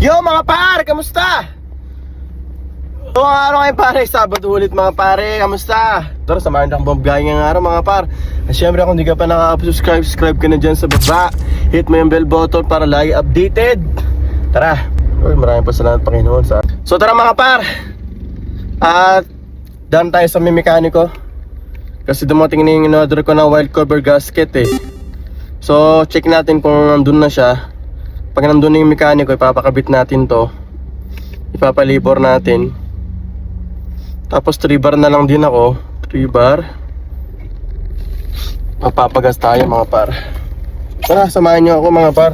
Yo mga par, kamusta? So ang araw ngayon pare, Sabado ulit mga pare, kamusta? Tara, samahan niyo akong bumabgay ngayong araw mga par. At syempre kung hindi ka pa nakaka-subscribe, subscribe ka na dyan sa baba. Hit mo yung bell button para lagi updated. Tara, maraming pasalamat Panginoon sa... So tara mga par, at daan tayo sa may mekaniko. Kasi dumating na yung in-order ko na wild cover gasket eh. So check natin kung nandun na siya. Pag nandun na yung mekaniko, ipapakabit natin to, ipapalibor natin. Tapos 3 bar na lang din ako, 3 bar. Mapapagas tayo mga par. Tara, samahan nyo ako mga par.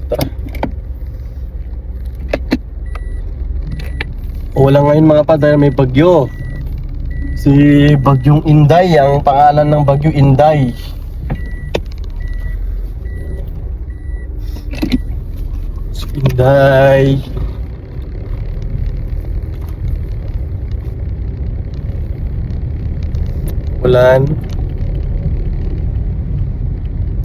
Tara. Wala ngayon mga par dahil may bagyo. Si Bagyong Inday, ang pangalan ng Bagyo Inday. Si Inday. Ulan.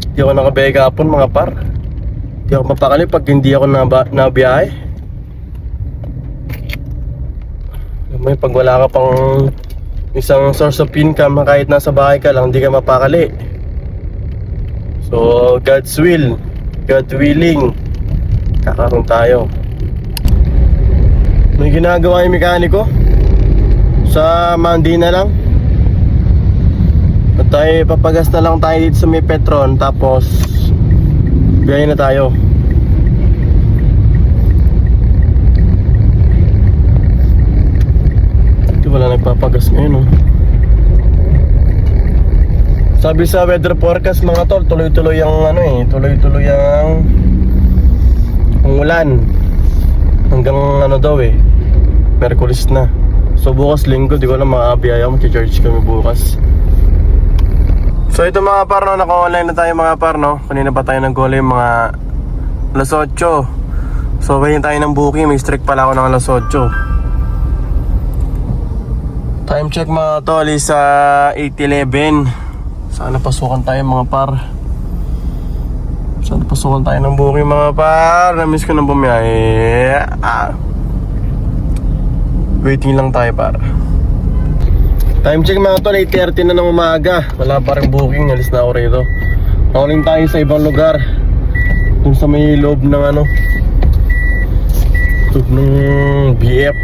Hindi ako nakabega hapon mga par. Hindi ako mapakali pag hindi ako nabiyahe. May pag wala ka pang isang source of income, kahit nasa bahay ka lang, hindi ka mapakali. So God's will, God willing, kakaroon tayo. May ginagawa yung mekaniko. Sa Monday na lang at tayo papagas na lang tayo dito sa may Petron. Tapos biyahe na tayo. Ito wala nagpapagas ngayon oh. Sabi sa weather forecast mga tol, tuloy-tuloy ang ano eh, tuloy-tuloy ang ulan hanggang ano daw eh, Merkulis na. So bukas Linggo, di ko alam makakabiyaya, mag-charge kami bukas. So ito mga par, no, naka-online na tayo mga par, no. Kanina pa tayo nag-gole mga alas 8. So bayin tayo ng booking, may strict pala ako ng alas 8. Time check mga tol is 8:11. Sana pasukan tayo mga par. Sana pasukan tayo ng booking mga par. Namiss ko ng bumiyahe. Waiting lang tayo par. Time check mga tol, 8:30 na ng umaga. Wala pa rin booking, alis na ako rito. Calling tayo sa ibang lugar. Dun sa may loob ng ano, loob ng BF.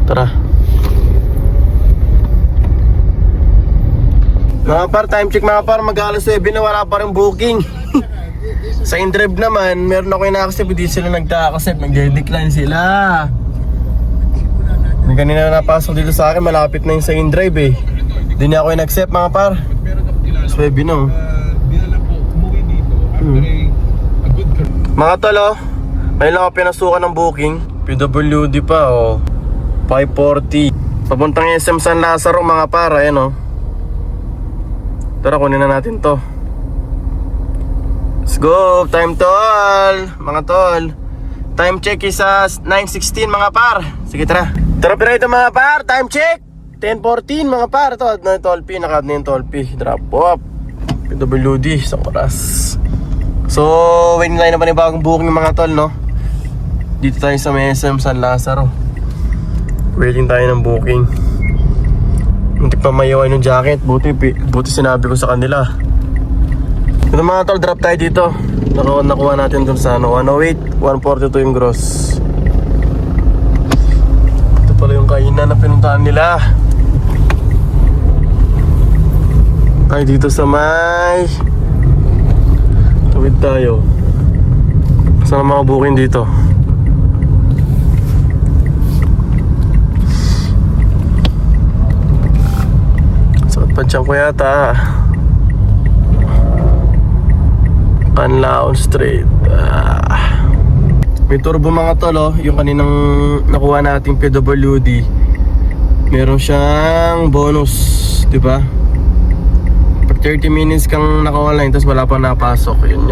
Tara. Mga par, time check mga par, mag-alas 7 na wala pa rin booking. Sa InDrive naman, meron ako yung na-accept, hindi sila nagka-accept, nag-decline sila. May kanina napasok dito sa akin, malapit na yung sa InDrive eh. Hindi niya ako yung accept mga par. Swebe no. Mga tol oh, may lang ako pinasukan ng booking. PWD pa oh, 540. Papuntang SM San Lazaro mga par, ayan oh. Tara, kunin na natin to. Let's go, time tol, mga tol. Time check is 9:16 mga par. Sige tara. Tara pero ito mga par, time check 10:14 mga par. Ito na yung tolpi, naka-add na yung tolpi. Drop up PWD sa oras. So waiting line na pa ni bagong booking mga tol no. Dito tayo sa SM San Lazaro. Waiting tayo ng booking. Hindi pa mayawan yung jacket. Buti sinabi ko sa kanila. Ito mga tol, drop tayo dito. Nakuha natin dun sa ano, 108, 142 yung gross. Ito pala yung kainan na pinuntahan nila. Ay dito sa may tawid tayo. Saan ang mga booking dito? Pansyan ko yata Canlaon Street. May turbo mga tol oh. Yung kaninang nakuha nating PWD, meron siyang bonus, diba? Pag 30 minutes kang naka-online tapos wala pa napasok, yun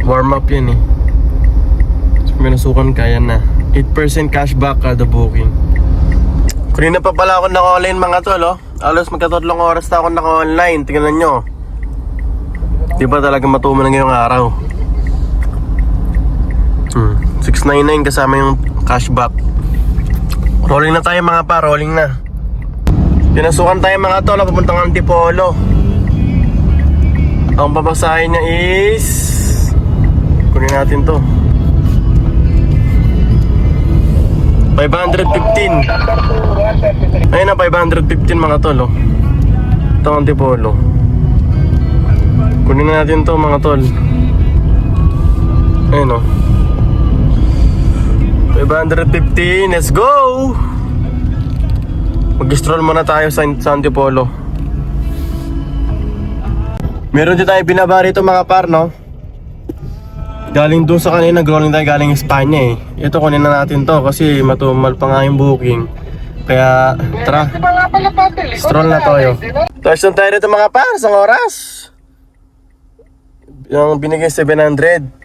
warm up yan eh. So, may nasukan kaya na 8% cashback kada booking. Kanina pa pala ako naka-online mga tol oh. Alos magkatatlong oras na ako naka-online. Tingnan nyo. Di ba talaga matuman na ngayong araw? 699 kasama yung cashback. Rolling na tayo mga par, rolling na. Pinasukan tayo mga tol, papuntang Antipolo. Ang babasahin niya is, kunin natin to, 515. Ayun na, 515 mga tol, oh. Itong Antipolo. Kunin na natin to mga tol. Ayun, oh, 515, let's go! Mag-stroll muna tayo sa Antipolo. Meron din tayo binaba rito mga par, no? Galing dun sa kanina, nag-rolling tayo galing Espanya eh. Ito kunin na natin to kasi matumal pa nga yung booking. Kaya tara, stroll na tayo. Touch na tayo rito mga par, isang oras. Yung binigay 700.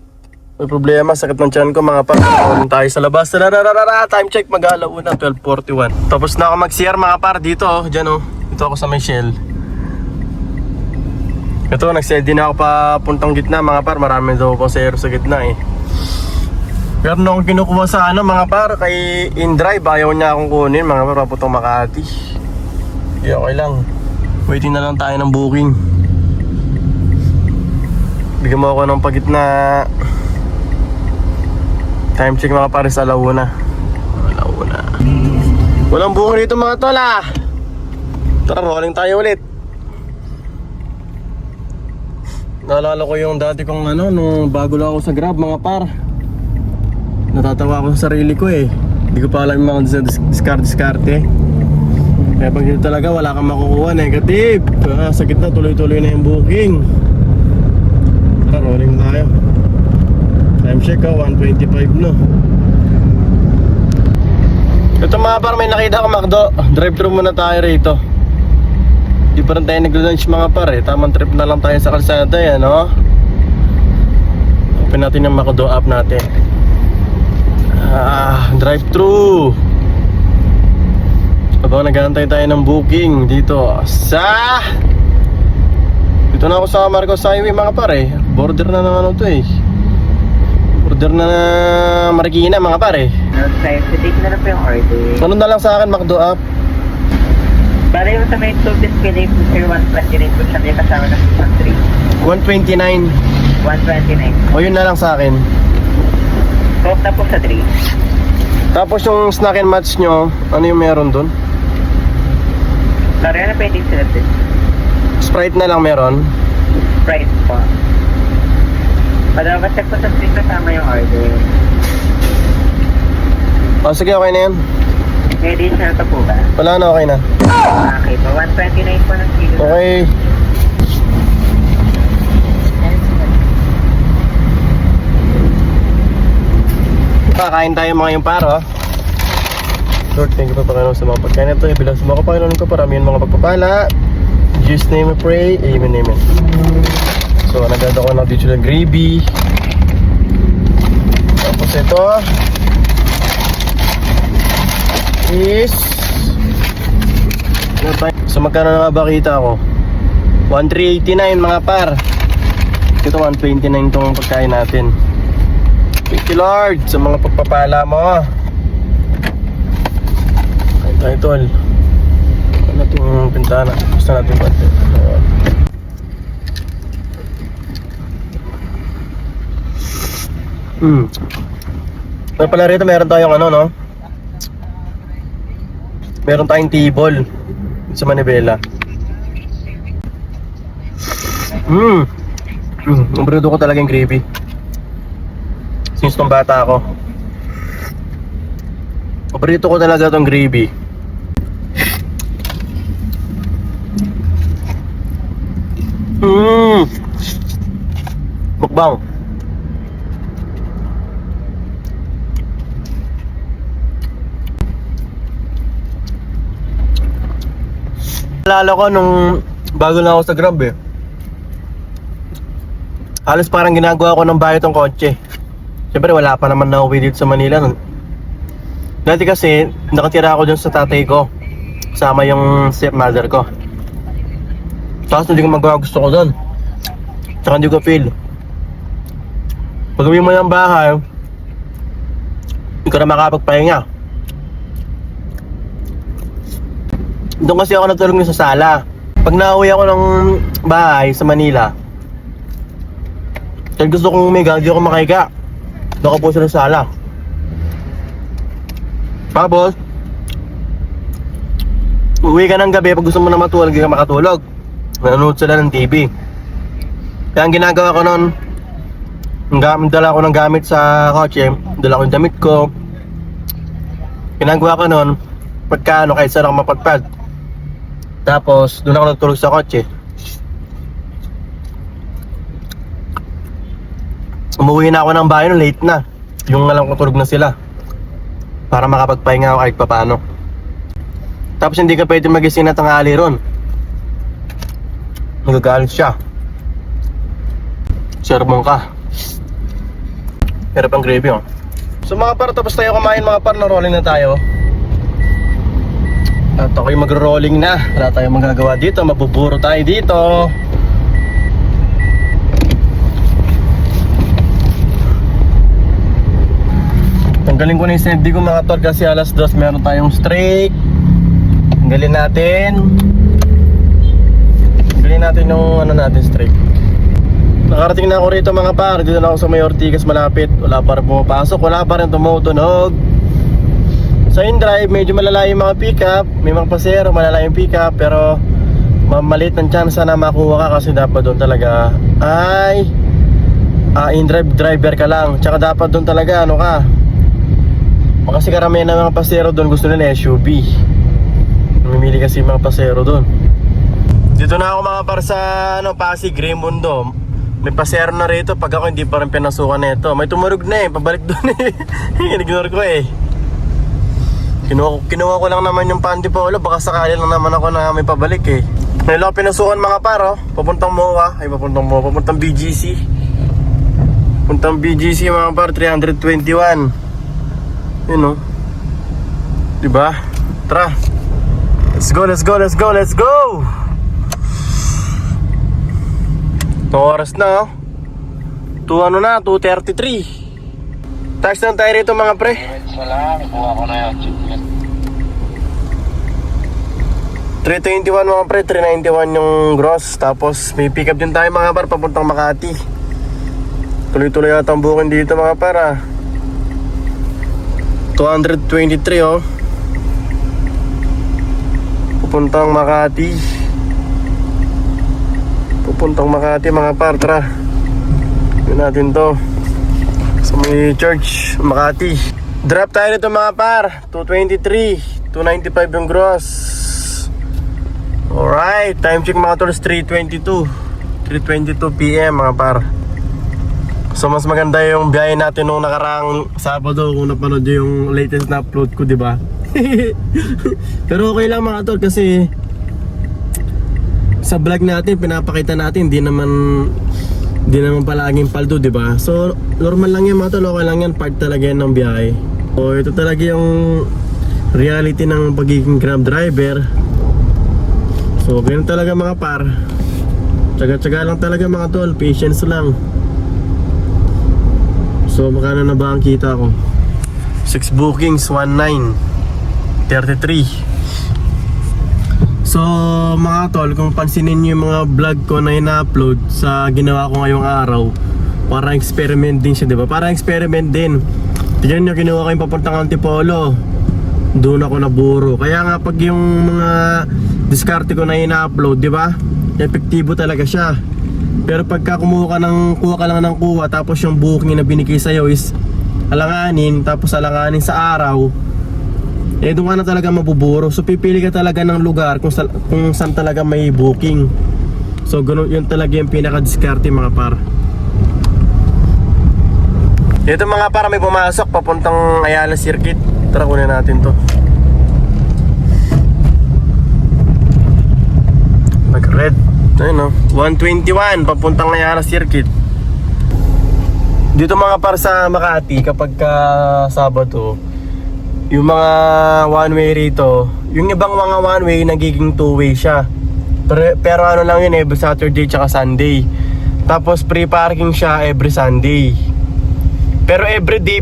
May problema, sakit ng tiyan ko mga par. Rolling tayo sa labas. Time check, mag-alaw na, 12:41. Tapos na ako mag-CR mga par dito, oh. Diyan oh, dito ako sa may Shell. Ito, nag-sell din ako pa puntang gitna mga par. Marami daw po sa gitna eh. Pero nung kinukuha sa mga par, kay InDrive, ayaw niya akong kunin mga par, papuntang Makati. Hindi okay lang. Waiting na lang tayo ng booking. Bigyan mo ako ng pagitna. Time check mga par sa Alauna. Walang booking dito mga tol ah. Tara, rolling tayo ulit. Naalala ko yung dati kong nung bago lang ako sa Grab mga par. Natatawa ako sa sarili ko eh. Hindi ko pa alam yung mga diskarte. Kaya pag dito talaga wala kang makukuha, negative. Sa gitna tuloy-tuloy na yung booking. Tara, rolling tayo. Time check 1:25 no. Ito mga par, may nakita ko McDo. Drive-thru muna tayo rito. Di pa rin tayo nag-lunch mga par eh. Tamang trip na lang tayo sa kalsada yan, no? Open natin yung McDo app natin. Drive-thru. Habang nag-aantay tayo ng booking dito sa... Dito na ako sa Marcos Highway mga par eh. Border na ng to eh. Order na Marikina mga par eh. Okay, so take na lang po yung order. Ano na lang sa akin McDo app? Para yung sa may tool display po sir, 129 po siya, may kasama na sa 3. 129. 129. O yun na lang sa akin. Coke na po sa 3. Tapos yung snack and match nyo, ano yung meron dun? Sorry, ano pwede sila din? Sprite na lang meron. Sprite po. Para check po sa 3 kasama yung order. O sige, okay na yan. May additional pa po ba? Wala na, okay na. Okay po, 129 po ng kilo. Okay. Kakain tayo mga yung paro. Lord, thank you pa sa mga pagkain na ito. Bilang sa mga kapanginoon ko, paramihan mga pagpapala. In Jesus' name we pray. Amen, amen. So, nagdada ko ng dito ng gravy. Tapos ito is so magkano na ba kita ko? 1389 mga par. Ito 129 tong pagkain natin. Thank you Lord sa mga pagpapala mo. Kain tayo tol. Ano natin pintana? Gusto natin pati. May pala rito meron tayong no? Meron tayong table sa Manibela. Ang brudo ko talaga yung gravy. Since nung bata ako, paborito ko talaga itong gravy. Mukbang. Naalala ko nung bago na ako sa Grab eh. Halos parang ginagawa ko ng bayo tong kotse. Siyempre wala pa naman na uwi dito sa Manila nun. Dati kasi nakatira ako dun sa tatay ko, kasama yung stepmother ko. Tapos hindi ko magawa gusto ko dun. Tsaka hindi ko feel. Pag uwi mo ng bahay, hindi ka na makapagpahinga. Doon kasi ako natulog sa sala. Pag nauwi ako ng bahay sa Manila, dahil gusto kong umiga, hindi ako makahiga. Doon ako po sa sala. Tapos, uwi ka ng gabi, pag gusto mo na matulog, hindi ka makatulog. Nanonood sila ng TV. Kaya ang ginagawa ko noon, dala ko ng gamit sa kotse, dala ko yung damit ko. Ginagawa ko noon, pagka kahit saan ako mapagpad. Tapos, doon ako natulog sa kotse. Umuwi na ako ng bahay no, late na. Yung alam ko tulog na sila. Para makapagpahinga ako kahit papaano. Tapos hindi ka pwede magising na tanghali ron. Magagalit siya. Sermon ka. Pero pang gravy oh. So mga par, tapos tayo kumain mga par, na rolling na tayo. At ako'y magro-rolling na. Wala tayong magagawa dito, mabuburo tayo dito. Tanggalin ko na yung snapd ko mga tol kasi alas 2 meron tayong streak. Tanggalin natin. Tanggalin natin yung ano natin streak. Nakarating na ako rito mga par. Dito na ako sa may Ortigas malapit. Wala pa rin pumapasok. Wala pa rin tumutunog. Sa in-drive medyo malala yung mga pick-up. May mga pasero malala yung pick-up. Pero maliit ng chance na makuha ka kasi dapat doon talaga ay in-drive driver ka lang. Tsaka dapat doon talaga ano ka. Kasi karamihan ng mga pasero doon gusto nila SUV. Namimili kasi yung mga pasero doon. Dito na ako mga par sa Pasig, Raimundo. May pasero na rito. Pag ako hindi pa rin pinasukan na ito. May tumurog na pabalik doon Ignore ko Kinuha ko lang naman yung Pantipolo. Baka sakali lang naman ako na may pabalik May lang pinasukan mga par papuntang MOA. Ay papuntang MOA, papuntang BGC. Puntang BGC mga par, 321. Yun diba? Tara. Let's go, let's go, let's go, let's go! Itong oras na 2:33. Tax lang tayo rito mga pre. Wala, nakuha ko na yun. 321 mga pre, 391 yung gross. Tapos may pick up din tayo mga par papuntang Makati. Tuloy-tuloy yata ang booking dito mga par 223 Pupuntang Makati. Pupuntang Makati mga par, tara. Yun natin to sa may church, Makati. Drop tayo nito mga par, 223 295 yung gross. Alright, time check mga tools, 3:22 PM mga par. So mas maganda yung biyahe natin nung nakaraang Sabado kung napanood yung latest na upload ko, di ba? Pero okay lang mga tol kasi sa vlog natin pinapakita natin di naman palaging paldo, di ba? So normal lang yan mga tol, okay lang yan, part talaga yan ng biyahe. So ito talaga yung reality ng pagiging Grab driver. So ganun talaga mga par. Tsaga-tsaga lang talaga mga tol, patience lang. So makano na ba ang kita ko? 6 bookings, 1933. So mga tol, kung pansinin nyo yung mga vlog ko na ina-upload sa ginawa ko ngayong araw, parang experiment din siya, diba? Parang experiment din. Tignan nyo, kinuha ko yung papuntang Antipolo, doon ako naburo. Kaya nga pag yung mga diskarte ko na ina-upload, diba? Epektibo talaga siya. Pero pagka kuha ka lang ng kuha, tapos yung booking na binigay sa'yo is alanganin, tapos alanganin sa araw, doon ka na talaga mabuburo. So pipili ka talaga ng lugar kung saan talaga may booking. So ganun, yun talaga yung pinaka-diskarte mga par. Ito mga par, may pumasok papuntang Ayala Circuit. Tara, kunin natin to. Nag-red. Ayun 121 papuntang Ayala Circuit. Dito mga par sa Makati, kapag Sabado, yung mga one way rito, yung ibang mga one way nagiging two way siya. Pero ano lang yun Saturday tsaka Sunday. Tapos free parking siya every Sunday. Pero every day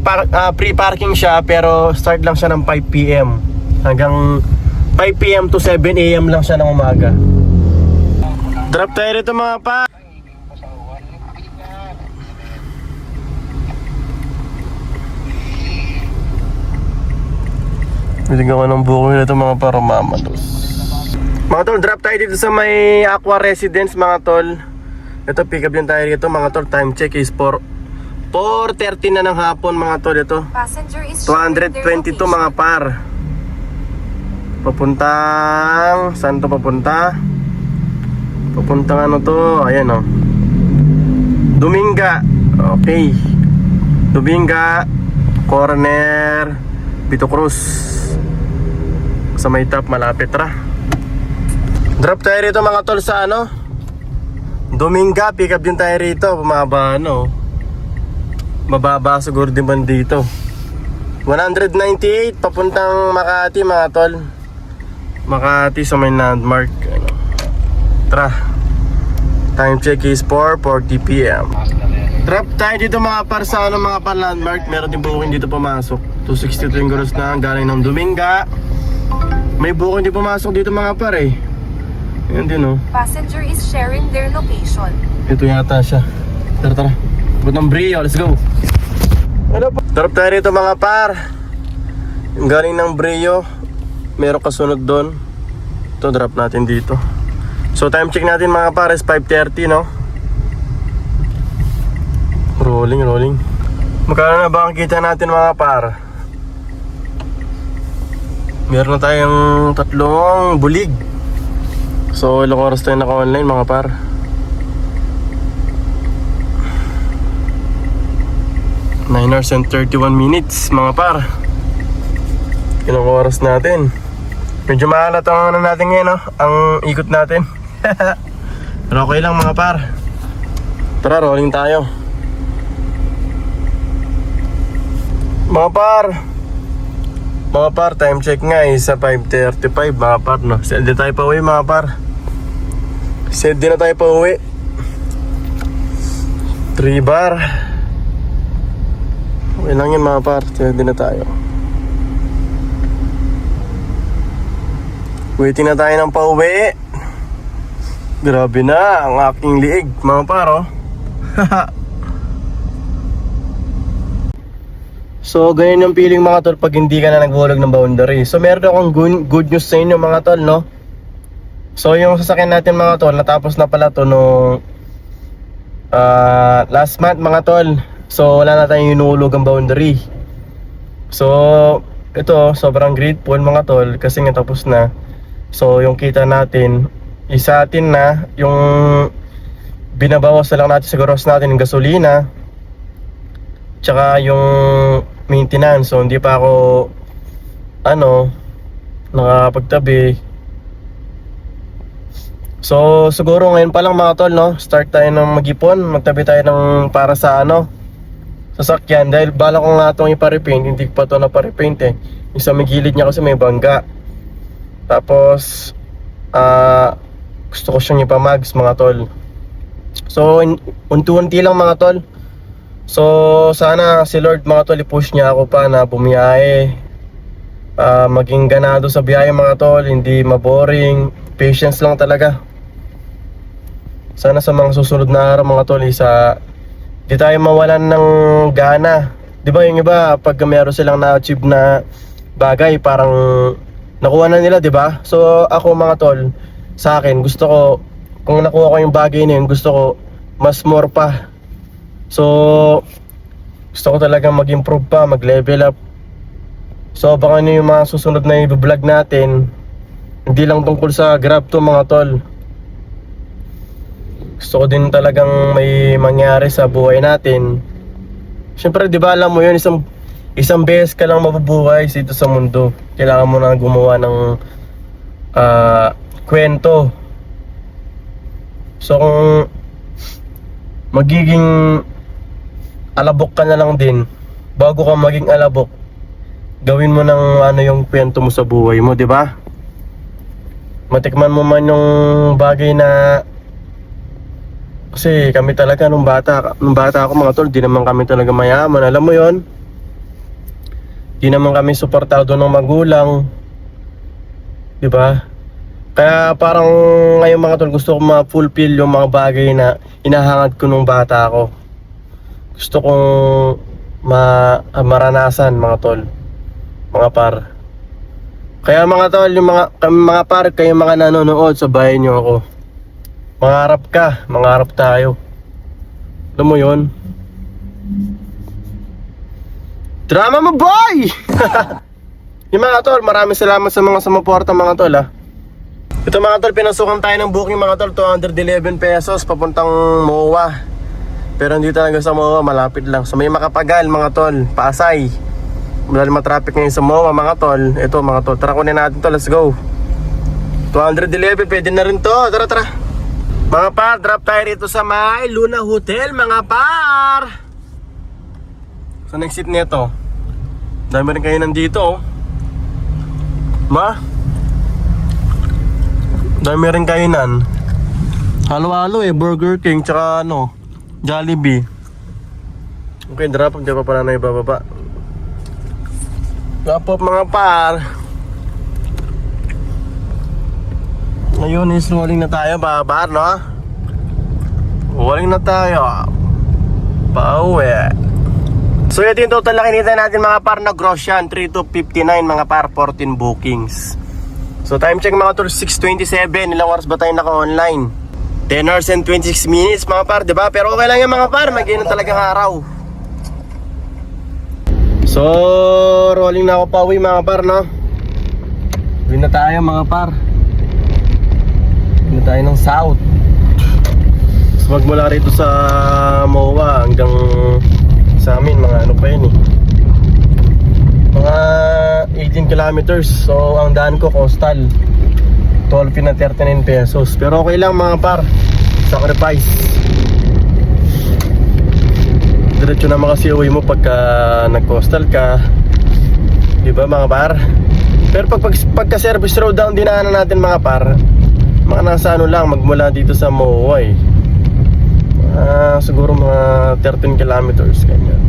free parking siya, pero start lang siya ng 5 PM hanggang 5 PM to 7 AM lang siya ng umaga. Drop tayo rito mga pa. Biligyan ko ng buko nito mga para mamalos. Mga tol, drop tayo dito sa may Aqua Residence mga tol. Ito, pick up din tayo dito mga tol. Time check is 4:30 na ng hapon mga tol. Ito Passenger is 222 mga par. Papuntang, saan to papunta? Papuntang ano to? Ayan o, Dominga. Okay, Dominga corner Vito Cruz. Sa may top, malapit ra. Drop tayo rito mga tol sa ano, Dominga. Pick up din tayo rito. Bumaba ano, mababa siguro din man dito. 198 papuntang Makati mga tol. Makati sa may landmark. Tara. Time check is 4:40 PM. Drop tayo dito mga par sa ano, mga par landmark. Meron din booking dito pumasok. 262 yung gross na galing ng Dominga. May booking din pumasok dito mga par eh. Yan din oh. Passenger is sharing their location. Ito yata siya. Tara tara. But ng Brio, let's go. Ano pa? Drop tayo rito mga par. Yung galing ng Brio, meron kasunod doon. Ito, drop natin dito. So time check natin mga par is 5:30 no. Rolling. Magkano na ba ang kita natin mga par? Meron na tayong 3 bulig. So ilang oras tayo naka-online mga par? Nine hours and 31 minutes mga par. Ilang oras natin? Medyo maalat ang ano natin ngayon no? Ang ikot natin. Pero okay lang mga par. Tara, rolling tayo mga par, time check nga is sa 5:35 mga par no. Set din tayo pa uwi mga par. Set din na tayo pa uwi. 3 bar. Okay lang yun mga par. Set din na tayo. Waiting na tayo ng pauwi. Grabe na ang aking liig mga par oh. So ganyan yung feeling mga tol pag hindi ka na naghulog ng boundary. So meron akong good news sa inyo mga tol no. So yung sasakyan natin mga tol, natapos na pala to no last month mga tol. So wala na tayong hinuhulog ang boundary. So ito sobrang grateful mga tol kasi nga tapos na. So yung kita natin isa atin na yung binabawas na lang natin sa gross natin yung gasolina tsaka yung maintenance. So hindi pa ako nakakapagtabi. So siguro ngayon pa lang mga tol no, start tayo ng mag-ipon, magtabi tayo ng para sa sasakyan dahil bala ko nga itong ipa-repaint, hindi ko pa ito na-repaint eh. Yung sa may gilid niya kasi may bangga. Tapos gusto ko siyang ipamags mga tol. So unti-unti lang mga tol. So sana si Lord mga tol i-push niya ako pa na bumiyahe, maging ganado sa biyahe mga tol, hindi maboring, patience lang talaga. Sana sa mga susunod na araw mga tol di tayo mawalan ng gana. Di ba yung iba pag meron silang na-achieve na bagay parang nakuha na nila, di ba? So ako mga tol, sa akin gusto ko kung nakuha ko yung bagay na yun, gusto ko mas more pa. So gusto ko talagang mag-improve pa, mag-level up. So baka yung mga susunod na i-vlog natin, hindi lang tungkol sa Grab to mga tol. Gusto ko din talagang may mangyari sa buhay natin. Siyempre di ba alam mo yun, isang beses ka lang mabubuhay dito sa mundo. Kailangan mo na gumawa ng kwento. So kung magiging alabok ka na lang din, bago ka maging alabok, gawin mo ng yung kwento mo sa buhay mo, di ba? Matikman mo man yung bagay na Kasi kami talaga nung bata ako mga tol, di naman kami talaga mayaman, alam mo yon. Di naman kami suportado ng magulang, di ba? Kaya parang ngayon mga tol, gusto ko ma-fulfill yung mga bagay na hinahangad ko nung bata ako. Gusto kong maranasan mga tol, mga par. Kaya mga tol, yung mga par, kayo mga nanonood, sabayan nyo ako. Mangarap ka, mangarap tayo. Alam mo yun? Drama mo boy! Yung mga tol, maraming salamat sa mga sumuporta mga tol ha. Ito mga tol, pinasukan tayo ng booking mga tol, 211 pesos papuntang MOA. Pero hindi talaga sa MOA, malapit lang. So may Makapagal mga tol, Pasay. Madali matraffic ngayon sa MOA mga tol. Ito mga tol, tara kunin natin to, let's go. 211, pwede na rin to, tara tara. Mga par, drop tayo rito sa may Luna Hotel mga par. So next seat nito, dami rin kayo nandito oh. Dami rin kainan. Halo-halo eh, Burger King tsaka ano, Jollibee. Okay, drop, hindi pa pala na ibababa. Drop off mga par. Ngayon is rolling na tayo mga par, no? Rolling na tayo. Pauwi. So ito yung total na kinita natin mga par na gross yan, 3,259 mga par, 14 bookings. So time check mga tol, 6:27. Ilang oras ba tayo naka-online? 10 hours and 26 minutes mga par, diba? Pero okay lang yan mga par, mag-inom talagang araw. So rolling na ako pa uwi mga par, no? Uwi na tayo mga par. Uwi na tayo ng south. So magmula rito sa MOA hanggang sa amin, mga ano pa yun eh, mga 18 kilometers. So ang daan ko coastal, toll fee na 39 pesos. Pero okay lang mga par, sacrifice. Diretso naman kasi uwi mo pagka nag-coastal ka, diba mga par? Pero pagka service road down dinaanan natin mga par, mga nasa ano lang, magmula dito sa MOA eh, siguro mga 13 kilometers ganyan.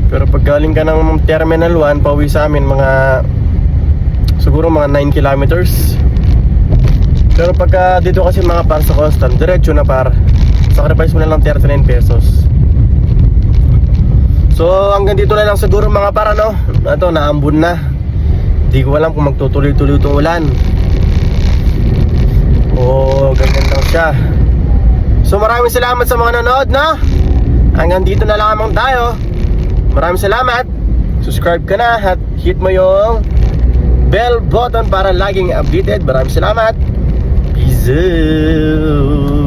Pero pag galing ka ng Terminal 1 pauwi sa amin, mga siguro mga 9 kilometers. Pero pagka dito kasi mga par sa coastal, diretso na par, sacrifice mo na lang 39 pesos. So hanggang dito na lang siguro mga par, ano? Ito, naambun na. Hindi ko alam kung magtutuloy-tuloy itong ulan o ganyan lang siya. So maraming salamat sa mga nanood, no? Hanggang dito na lamang tayo. Maraming salamat. Subscribe ka na at hit mo yung bell button para laging updated. Maraming salamat. Peace out.